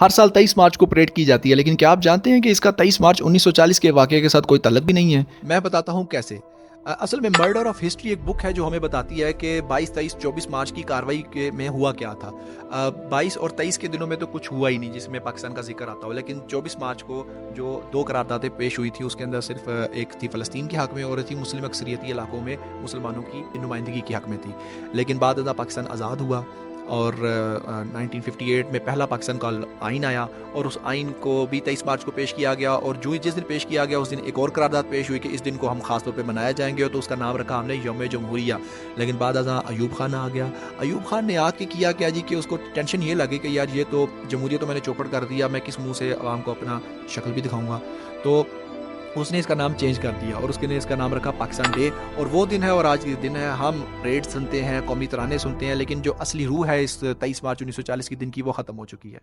ہر سال 23 مارچ کو پریڈ کی جاتی ہے، لیکن کیا آپ جانتے ہیں کہ اس کا 23 مارچ 1940 کے واقعے کے ساتھ کوئی تعلق بھی نہیں ہے؟ میں بتاتا ہوں کیسے۔ اصل میں مرڈر آف ہسٹری ایک بک ہے جو ہمیں بتاتی ہے کہ 22 23 24 مارچ کی کاروائی میں ہوا کیا تھا۔ 22 اور 23 کے دنوں میں تو کچھ ہوا ہی نہیں جس میں پاکستان کا ذکر آتا ہو، لیکن 24 مارچ کو جو 2 قراردادیں پیش ہوئی تھی اس کے اندر صرف ایک تھی فلسطین کے حق میں اور ایک تھی مسلم اکثریتی علاقوں میں مسلمانوں کی نمائندگی کے حق میں تھی، لیکن بعد ازاں پاکستان آزاد ہوا اور 1958 میں پہلا پاکستان کا آئین آیا اور اس آئین کو بھی 23 مارچ کو پیش کیا گیا، اور جس دن پیش کیا گیا اس دن ایک اور قرارداد پیش ہوئی کہ اس دن کو ہم خاص طور پہ منایا جائیں گے، تو اس کا نام رکھا ہم نے یوم جمہوریہ۔ لیکن بعد ازاں ایوب خان آ گیا۔ ایوب خان نے آ کے کیا کیا جی کہ اس کو ٹینشن یہ لگی کہ یار یہ تو جمہوریت تو میں نے چوپٹ کر دیا، میں کس منہ سے عوام کو اپنا شکل بھی دکھاؤں گا، تو اس نے اس کا نام چینج کر دیا اور اس نے اس کا نام رکھا پاکستان ڈے، اور وہ دن ہے اور آج کے دن ہے ہم پریڈ سنتے ہیں، قومی ترانے سنتے ہیں، لیکن جو اصلی روح ہے اس 23 مارچ 1940 کے دن کی وہ ختم ہو چکی ہے۔